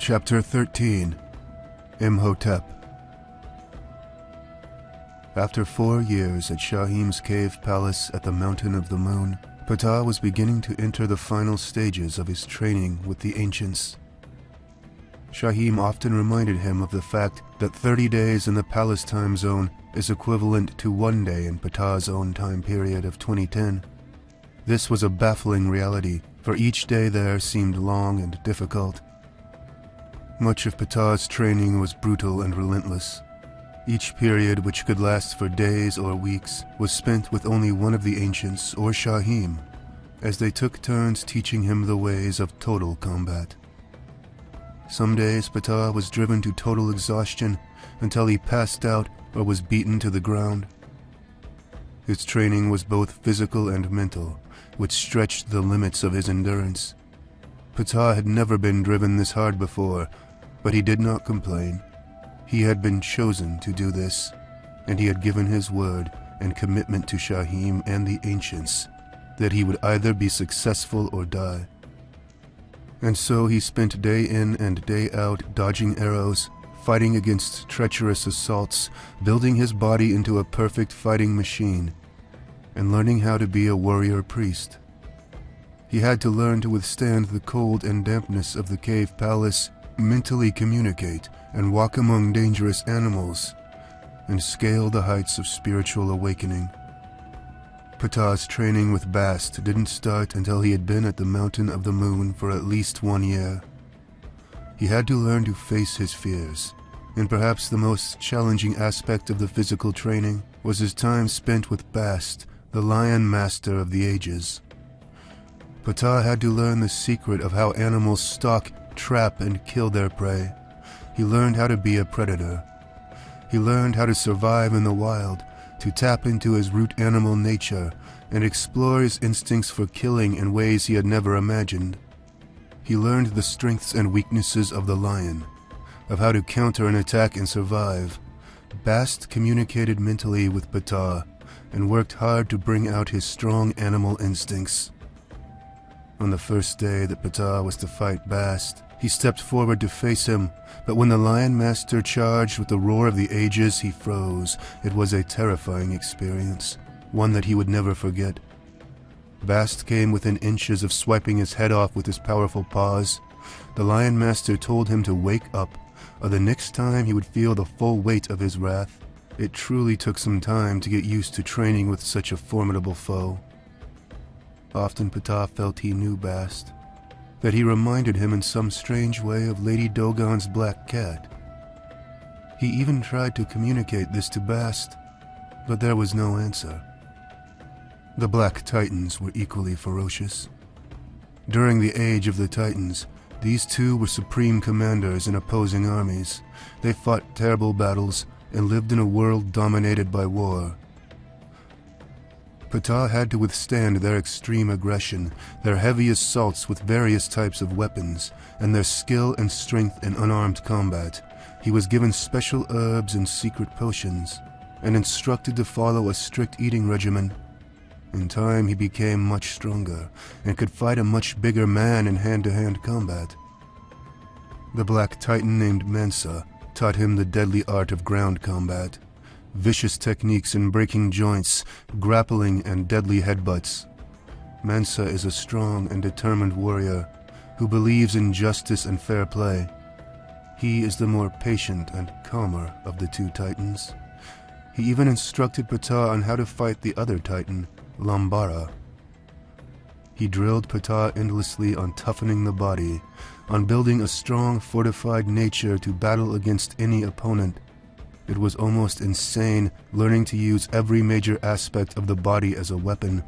Chapter 13. Imhotep. After 4 years at Shahim's cave palace at the Mountain of the Moon, Ptah was beginning to enter the final stages of his training with the ancients. Shahim often reminded him of the fact that 30 days in the palace time zone is equivalent to 1 day in Ptah's own time period of 2010. This was a baffling reality, for each day there seemed long and difficult. Much of Ptah's training was brutal and relentless. Each period, which could last for days or weeks, was spent with only one of the ancients, or Shahim, as they took turns teaching him the ways of total combat. Some days Ptah was driven to total exhaustion until he passed out or was beaten to the ground. His training was both physical and mental, which stretched the limits of his endurance. Ptah had never been driven this hard before, but he did not complain. He had been chosen to do this, and he had given his word and commitment to Shahim and the ancients that he would either be successful or die. And so he spent day in and day out dodging arrows, fighting against treacherous assaults, building his body into a perfect fighting machine, and learning how to be a warrior priest. He had to learn to withstand the cold and dampness of the cave palace, mentally communicate and walk among dangerous animals, and scale the heights of spiritual awakening. Ptah's training with Bast didn't start until he had been at the Mountain of the Moon for at least 1 year. He had to learn to face his fears, and perhaps the most challenging aspect of the physical training was his time spent with Bast, the lion master of the ages. Ptah had to learn the secret of how animals stalk, trap, and kill their prey. He learned how to be a predator. He learned how to survive in the wild, to tap into his root animal nature, and explore his instincts for killing in ways he had never imagined. He learned the strengths and weaknesses of the lion, of how to counter an attack and survive. Bast communicated mentally with Ptah, and worked hard to bring out his strong animal instincts. On the first day that Ptah was to fight Bast, he stepped forward to face him, but when the Lion Master charged with the roar of the ages, he froze. It was a terrifying experience, one that he would never forget. Bast came within inches of swiping his head off with his powerful paws. The Lion Master told him to wake up, or the next time he would feel the full weight of his wrath. It truly took some time to get used to training with such a formidable foe. Often Ptah felt he knew Bast, that he reminded him in some strange way of Lady Dogon's black cat. He even tried to communicate this to Bast, but there was no answer. The Black Titans were equally ferocious. During the Age of the Titans, these two were supreme commanders in opposing armies. They fought terrible battles and lived in a world dominated by war. Ptah had to withstand their extreme aggression, their heavy assaults with various types of weapons, and their skill and strength in unarmed combat. He was given special herbs and secret potions, and instructed to follow a strict eating regimen. In time he became much stronger, and could fight a much bigger man in hand-to-hand combat. The Black Titan named Mansa taught him the deadly art of ground combat, vicious techniques in breaking joints, grappling, and deadly headbutts. Mansa is a strong and determined warrior who believes in justice and fair play. He is the more patient and calmer of the two titans. He even instructed Ptah on how to fight the other titan, Lambara. He drilled Ptah endlessly on toughening the body, on building a strong, fortified nature to battle against any opponent. It was almost insane learning to use every major aspect of the body as a weapon.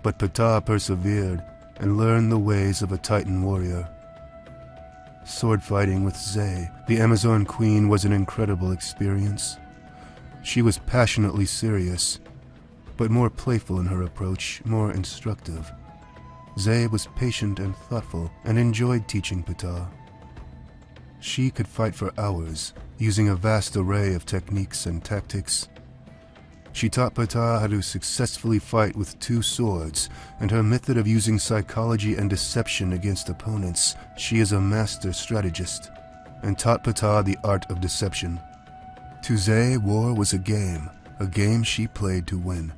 But Ptah persevered and learned the ways of a Titan warrior. Sword fighting with Zay, the Amazon Queen, was an incredible experience. She was passionately serious, but more playful in her approach, more instructive. Zay was patient and thoughtful and enjoyed teaching Ptah. She could fight for hours, using a vast array of techniques and tactics. She taught Ptah how to successfully fight with 2 swords, and her method of using psychology and deception against opponents. She is a master strategist, and taught Ptah the art of deception. To Zay, war was a game she played to win.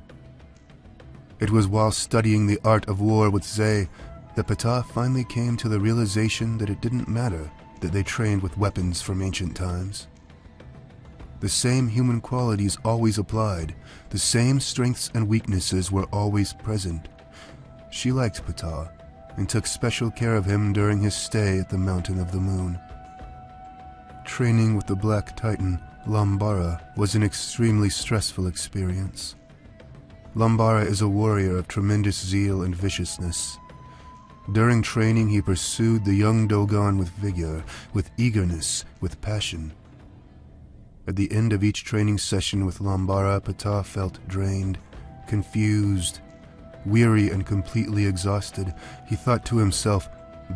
It was while studying the art of war with Zay that Ptah finally came to the realization that it didn't matter that they trained with weapons from ancient times. The same human qualities always applied, the same strengths and weaknesses were always present. She liked Ptah and took special care of him during his stay at the Mountain of the Moon. Training with the Black Titan, Lambara, was an extremely stressful experience. Lambara is a warrior of tremendous zeal and viciousness. During training, he pursued the young Dogon with vigor, with eagerness, with passion. At the end of each training session with Lambara, Ptah felt drained, confused, weary, and completely exhausted. He thought to himself,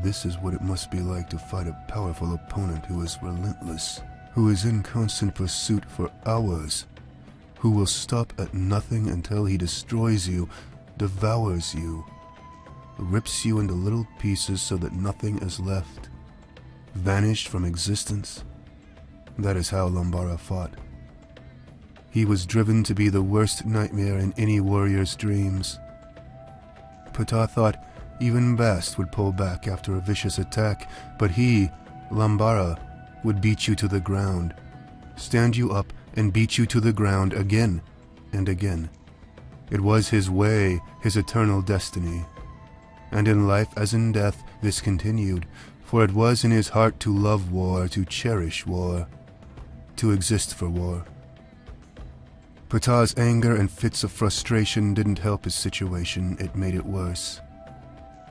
this is what it must be like to fight a powerful opponent who is relentless, who is in constant pursuit for hours, who will stop at nothing until he destroys you, devours you, rips you into little pieces so that nothing is left, vanished from existence. That is how Lambara fought. He was driven to be the worst nightmare in any warrior's dreams. Ptah thought even Bast would pull back after a vicious attack, but he, Lambara, would beat you to the ground, stand you up and beat you to the ground again and again. It was his way, his eternal destiny. And in life as in death, this continued, for it was in his heart to love war, to cherish war, to exist for war. Ptah's anger and fits of frustration didn't help his situation, it made it worse.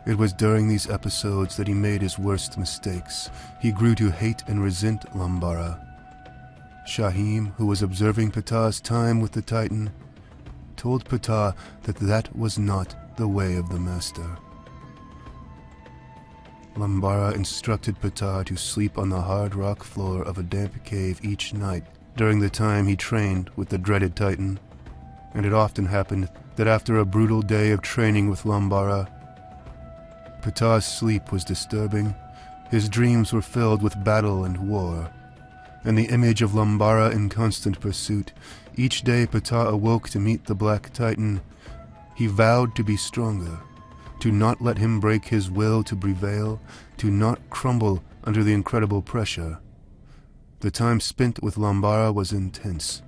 It was during these episodes that he made his worst mistakes. He grew to hate and resent Lambara. Shahim, who was observing Ptah's time with the Titan, told Ptah that that was not the way of the master. Lambara instructed Ptah to sleep on the hard rock floor of a damp cave each night during the time he trained with the dreaded Titan, and it often happened that after a brutal day of training with Lambara, Ptah's sleep was disturbing. His dreams were filled with battle and war, and the image of Lambara in constant pursuit. Each day Ptah awoke to meet the Black Titan. He vowed to be stronger, to not let him break his will to prevail, to not crumble under the incredible pressure. The time spent with Lambara was intense,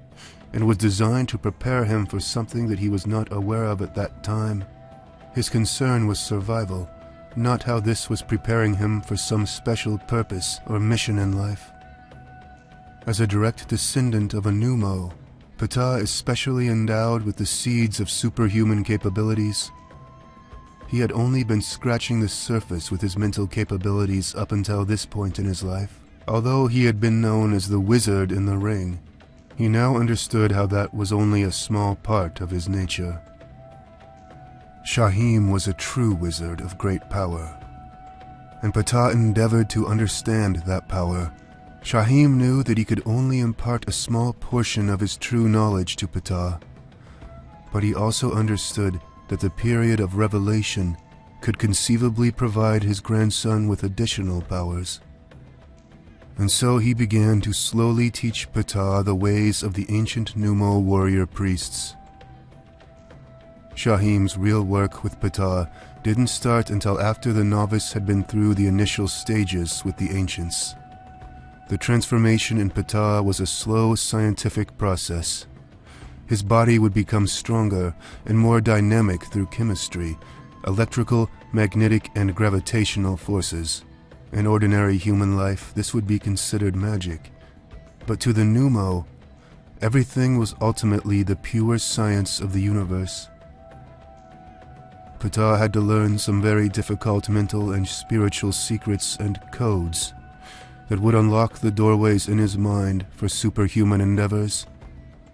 and was designed to prepare him for something that he was not aware of at that time. His concern was survival, not how this was preparing him for some special purpose or mission in life. As a direct descendant of a Numo, Ptah is specially endowed with the seeds of superhuman capabilities. He had only been scratching the surface with his mental capabilities up until this point in his life. Although he had been known as the wizard in the ring, he now understood how that was only a small part of his nature. Shahim was a true wizard of great power, and Ptah endeavored to understand that power. Shahim knew that he could only impart a small portion of his true knowledge to Ptah, but he also understood that the period of revelation could conceivably provide his grandson with additional powers. And so he began to slowly teach Ptah the ways of the ancient Numo warrior priests. Shahim's real work with Ptah didn't start until after the novice had been through the initial stages with the ancients. The transformation in Ptah was a slow scientific process. His body would become stronger and more dynamic through chemistry, electrical, magnetic, and gravitational forces. In ordinary human life, this would be considered magic. But to the Numo, everything was ultimately the pure science of the universe. Ptah had to learn some very difficult mental and spiritual secrets and codes that would unlock the doorways in his mind for superhuman endeavors.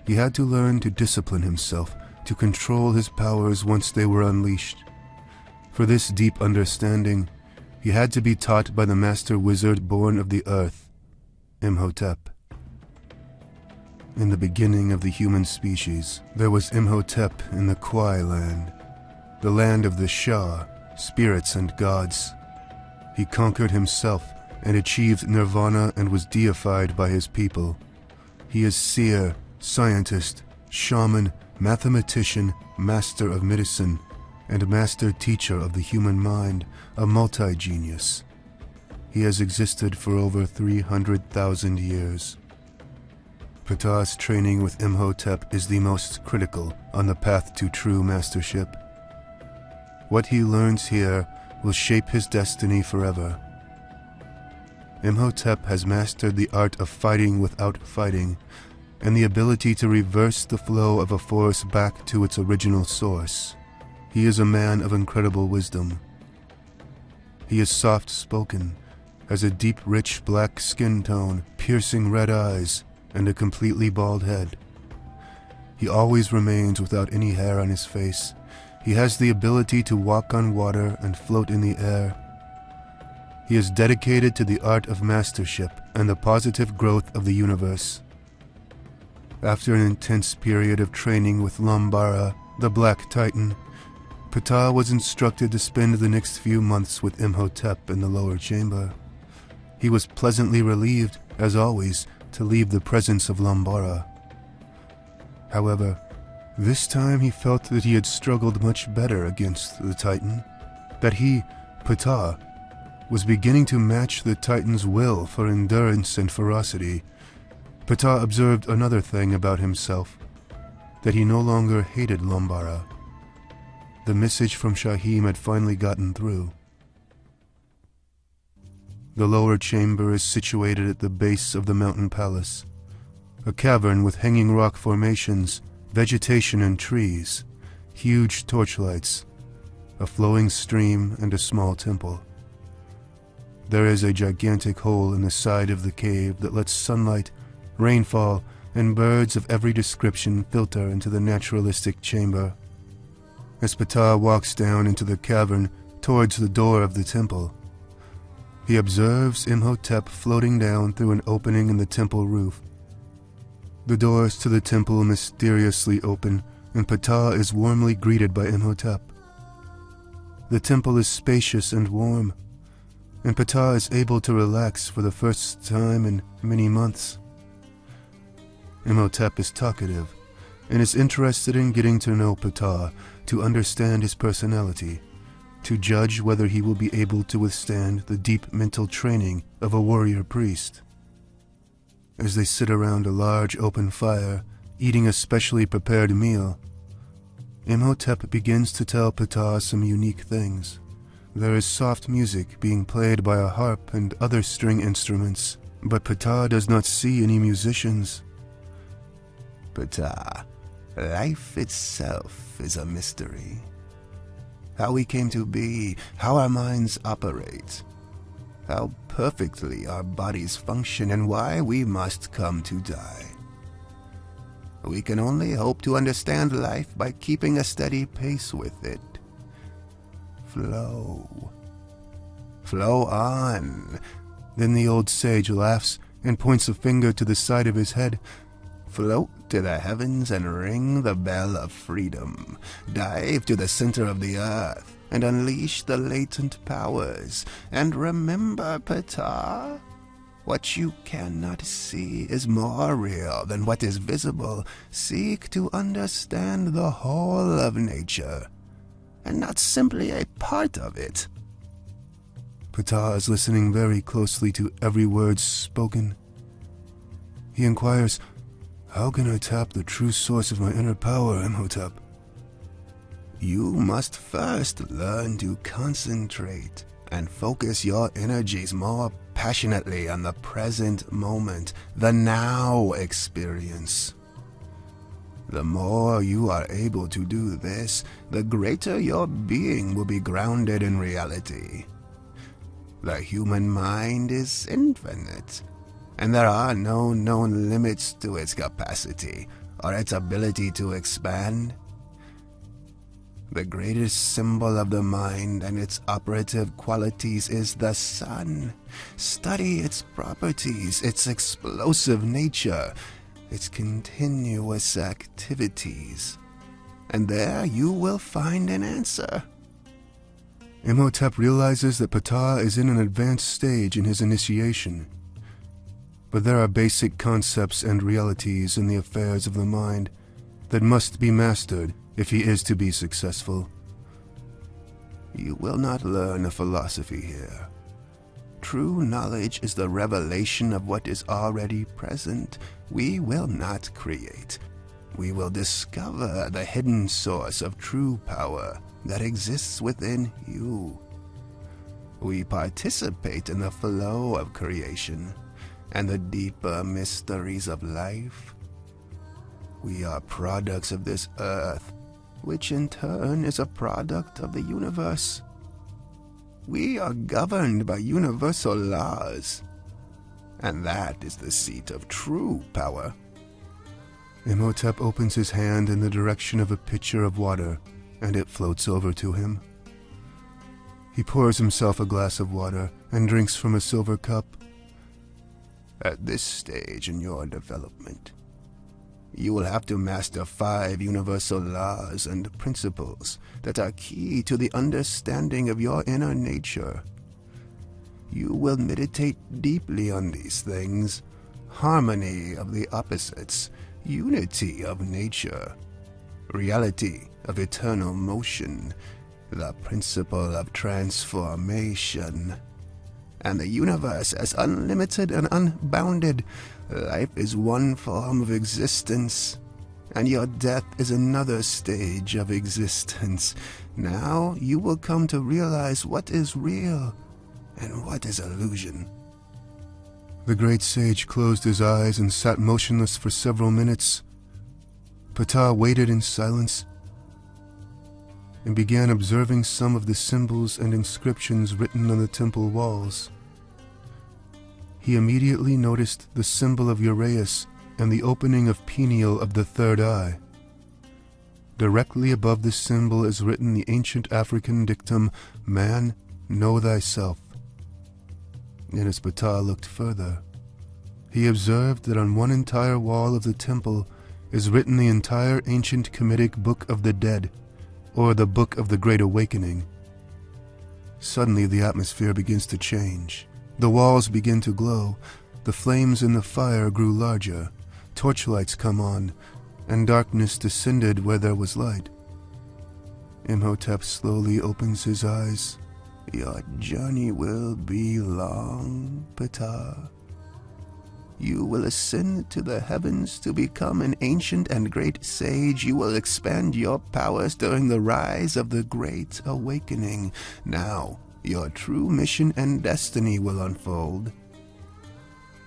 He had to learn to discipline himself, to control his powers once they were unleashed. For this deep understanding, he had to be taught by the master wizard born of the earth, Imhotep. In the beginning of the human species, there was Imhotep in the Kwai land, the land of the Shah, spirits and gods. He conquered himself and achieved nirvana and was deified by his people. He is seer, scientist, shaman, mathematician, master of medicine, and master teacher of the human mind, a multi-genius. He has existed for over 300,000 years. Ptah's training with Imhotep is the most critical on the path to true mastership. What he learns here will shape his destiny forever. Imhotep has mastered the art of fighting without fighting, and the ability to reverse the flow of a force back to its original source. He is a man of incredible wisdom. He is soft-spoken, has a deep, rich black skin tone, piercing red eyes, and a completely bald head. He always remains without any hair on his face. He has the ability to walk on water and float in the air. He is dedicated to the art of mastership and the positive growth of the universe. After an intense period of training with Lambara, the Black Titan, Ptah was instructed to spend the next few months with Imhotep in the lower chamber. He was pleasantly relieved, as always, to leave the presence of Lambara. However, this time he felt that he had struggled much better against the Titan, that he, Ptah, was beginning to match the Titan's will for endurance and ferocity. Ptah observed another thing about himself, that he no longer hated Lambara. The message from Shahim had finally gotten through. The lower chamber is situated at the base of the mountain palace, a cavern with hanging rock formations, vegetation and trees, huge torchlights, a flowing stream, and a small temple. There is a gigantic hole in the side of the cave that lets sunlight, rainfall, and birds of every description filter into the naturalistic chamber. As Ptah walks down into the cavern towards the door of the temple, he observes Imhotep floating down through an opening in the temple roof. The doors to the temple mysteriously open, and Ptah is warmly greeted by Imhotep. The temple is spacious and warm, and Ptah is able to relax for the first time in many months. Imhotep is talkative, and is interested in getting to know Ptah, to understand his personality, to judge whether he will be able to withstand the deep mental training of a warrior priest. As they sit around a large open fire, eating a specially prepared meal, Imhotep begins to tell Ptah some unique things. There is soft music being played by a harp and other string instruments, but Ptah does not see any musicians. Ptah, life itself is a mystery. How we came to be, how our minds operate, how perfectly our bodies function, and why we must come to die. We can only hope to understand life by keeping a steady pace with it. Flow. Flow on. Then the old sage laughs and points a finger to the side of his head. Float to the heavens and ring the bell of freedom. Dive to the center of the earth and unleash the latent powers. And remember, Ptah, what you cannot see is more real than what is visible. Seek to understand the whole of nature, and not simply a part of it. Ptah is listening very closely to every word spoken. He inquires, "How can I tap the true source of my inner power, Imhotep?" You must first learn to concentrate and focus your energies more passionately on the present moment, the now experience. The more you are able to do this, the greater your being will be grounded in reality. The human mind is infinite, and there are no known limits to its capacity or its ability to expand. The greatest symbol of the mind and its operative qualities is the sun. Study its properties, its explosive nature, its continuous activities, and there you will find an answer. Imhotep realizes that Ptah is in an advanced stage in his initiation, but there are basic concepts and realities in the affairs of the mind that must be mastered if he is to be successful. You will not learn a philosophy here. True knowledge is the revelation of what is already present. We will not create. We will discover the hidden source of true power that exists within you. We participate in the flow of creation and the deeper mysteries of life. We are products of this earth, which in turn is a product of the universe. We are governed by universal laws, and that is the seat of true power. Imhotep opens his hand in the direction of a pitcher of water, and it floats over to him. He pours himself a glass of water and drinks from a silver cup. At this stage in your development, you will have to master 5 universal laws and principles that are key to the understanding of your inner nature. You will meditate deeply on these things: harmony of the opposites, unity of nature, reality of eternal motion, the principle of transformation, and the universe as unlimited and unbounded. Life is one form of existence, and your death is another stage of existence. Now you will come to realize what is real and what is illusion. The great sage closed his eyes and sat motionless for several minutes. Ptah waited in silence and began observing some of the symbols and inscriptions written on the temple walls. He immediately noticed the symbol of Uraeus and the opening of pineal of the third eye. Directly above this symbol is written the ancient African dictum, "Man, know thyself." And as Ptah looked further, he observed that on one entire wall of the temple is written the entire ancient Kemetic Book of the Dead, or the Book of the Great Awakening. Suddenly the atmosphere begins to change. The walls begin to glow, the flames in the fire grew larger, torchlights come on, and darkness descended where there was light. Imhotep slowly opens his eyes. Your journey will be long, Ptah. You will ascend to the heavens to become an ancient and great sage. You will expand your powers during the rise of the Great Awakening. Now, your true mission and destiny will unfold.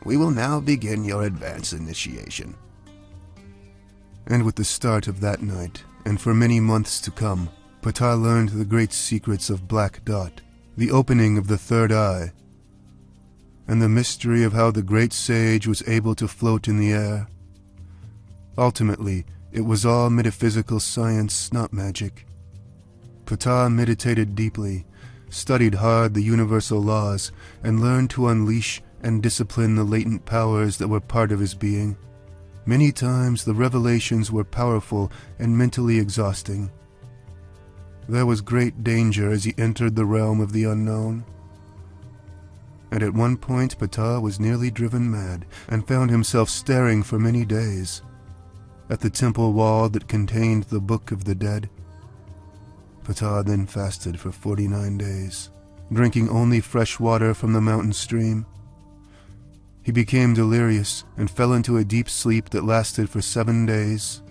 We will now begin your advanced initiation. And with the start of that night, and for many months to come, Ptah learned the great secrets of Black Dot, the opening of the third eye, and the mystery of how the great sage was able to float in the air. Ultimately, it was all metaphysical science, not magic. Ptah meditated deeply, studied hard the universal laws, and learned to unleash and discipline the latent powers that were part of his being. Many times the revelations were powerful and mentally exhausting. There was great danger as he entered the realm of the unknown. And at one point Ptah was nearly driven mad and found himself staring for many days at the temple wall that contained the Book of the Dead. Ptah then fasted for 49 days, drinking only fresh water from the mountain stream. He became delirious and fell into a deep sleep that lasted for 7 days.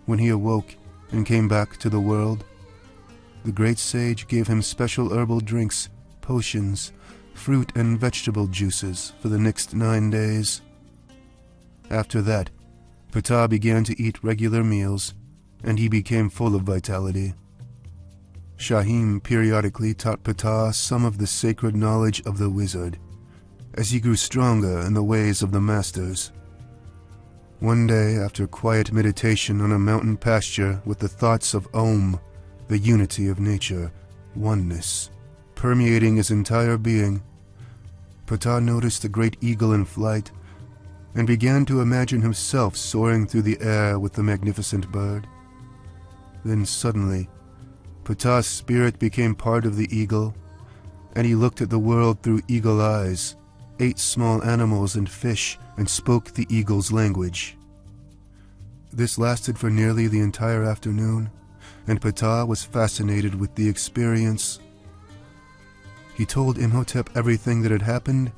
When he awoke and came back to the world, the great sage gave him special herbal drinks, potions, fruit and vegetable juices for the next 9 days. After that, Ptah began to eat regular meals, and he became full of vitality. Shahim periodically taught Ptah some of the sacred knowledge of the wizard, as he grew stronger in the ways of the masters. One day, after quiet meditation on a mountain pasture with the thoughts of Om, the unity of nature, oneness, permeating his entire being, Ptah noticed a great eagle in flight and began to imagine himself soaring through the air with the magnificent bird. Then suddenly, Ptah's spirit became part of the eagle, and he looked at the world through eagle eyes, ate small animals and fish, and spoke the eagle's language. This lasted for nearly the entire afternoon, and Ptah was fascinated with the experience. He told Imhotep everything that had happened.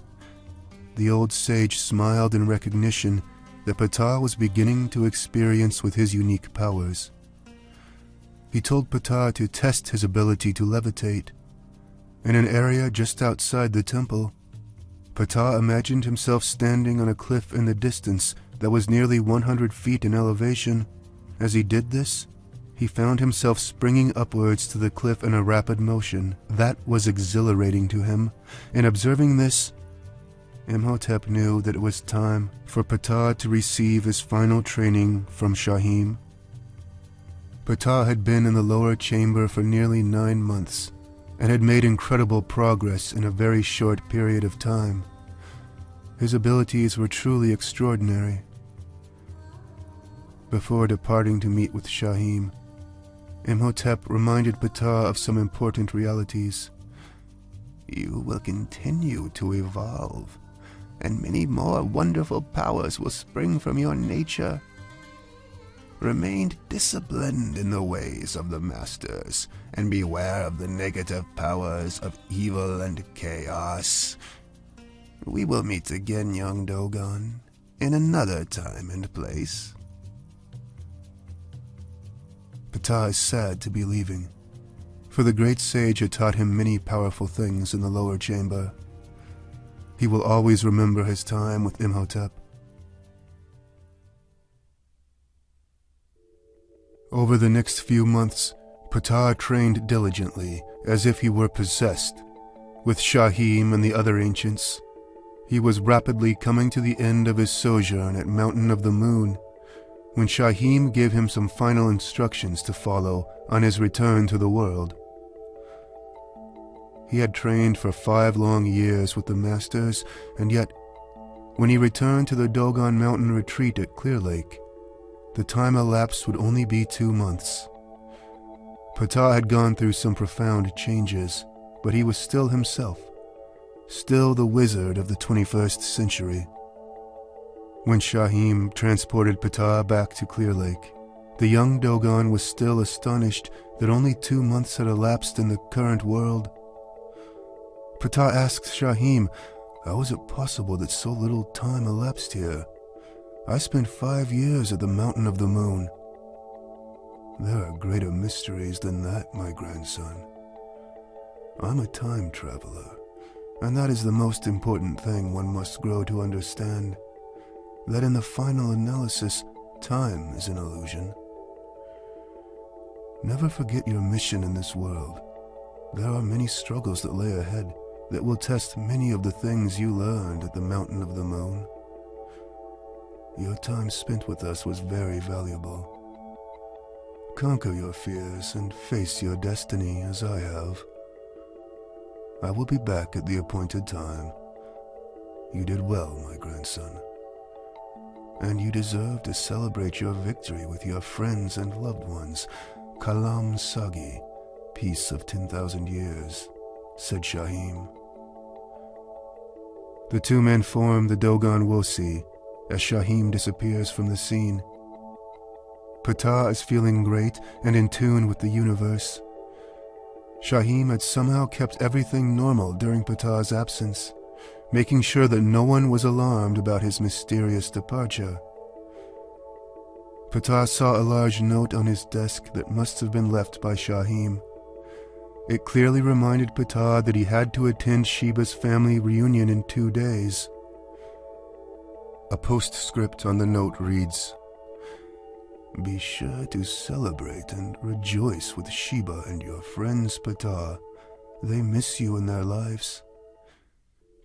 The old sage smiled in recognition that Ptah was beginning to experience with his unique powers. He told Ptah to test his ability to levitate. In an area just outside the temple, Ptah imagined himself standing on a cliff in the distance that was nearly 100 feet in elevation. As he did this, he found himself springing upwards to the cliff in a rapid motion. That was exhilarating to him. In observing this, Imhotep knew that it was time for Ptah to receive his final training from Shahim. Ptah had been in the lower chamber for nearly 9 months and had made incredible progress in a very short period of time. His abilities were truly extraordinary. Before departing to meet with Shahim, Imhotep reminded Ptah of some important realities. You will continue to evolve, and many more wonderful powers will spring from your nature. Remain disciplined in the ways of the masters, and beware of the negative powers of evil and chaos. We will meet again, young Dogon, in another time and place. Ptah is sad to be leaving, for the great sage had taught him many powerful things in the lower chamber. He will always remember his time with Imhotep. Over the next few months, Ptah trained diligently, as if he were possessed. With Shahim and the other ancients, he was rapidly coming to the end of his sojourn at Mountain of the Moon, when Shahim gave him some final instructions to follow on his return to the world. He had trained for 5 long years with the masters, and yet, when he returned to the Dogon Mountain retreat at Clear Lake, the time elapsed would only be 2 months. Ptah had gone through some profound changes, but he was still himself, still the wizard of the 21st century. When Shahim transported Ptah back to Clear Lake, the young Dogon was still astonished that only 2 months had elapsed in the current world. Ptah asked Shahim, how is it possible that so little time elapsed here? I spent 5 years at the Mountain of the Moon. There are greater mysteries than that, my grandson. I'm a time traveler, and that is the most important thing one must grow to understand, that in the final analysis, time is an illusion. Never forget your mission in this world. There are many struggles that lay ahead that will test many of the things you learned at the Mountain of the Moon. Your time spent with us was very valuable. Conquer your fears and face your destiny as I have. I will be back at the appointed time. You did well, my grandson. And you deserve to celebrate your victory with your friends and loved ones. Kalam Sagi, peace of 10,000 years, said Shahim. The 2 men form the Dogon Wosi as Shahim disappears from the scene. Ptah is feeling great and in tune with the universe. Shahim had somehow kept everything normal during Ptah's absence, making sure that no one was alarmed about his mysterious departure. Ptah saw a large note on his desk that must have been left by Shahim. It clearly reminded Ptah that he had to attend Sheba's family reunion in 2 days. A postscript on the note reads, "Be sure to celebrate and rejoice with Sheba and your friends, Ptah. They miss you in their lives.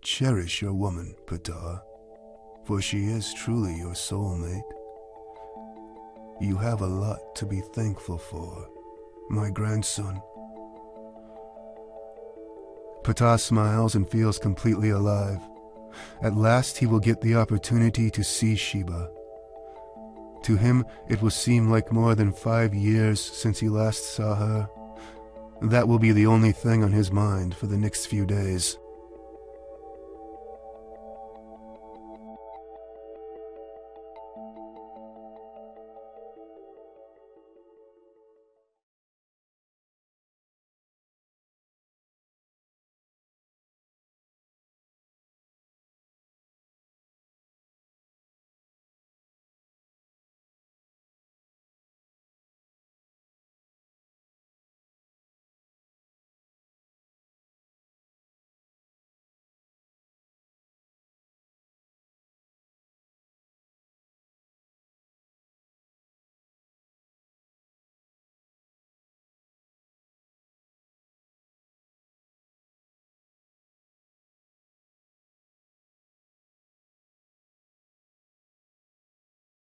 Cherish your woman, Ptah, for she is truly your soulmate. You have a lot to be thankful for, my grandson." Ptah smiles and feels completely alive. At last he will get the opportunity to see Sheba. To him, it will seem like more than 5 years since he last saw her. That will be the only thing on his mind for the next few days.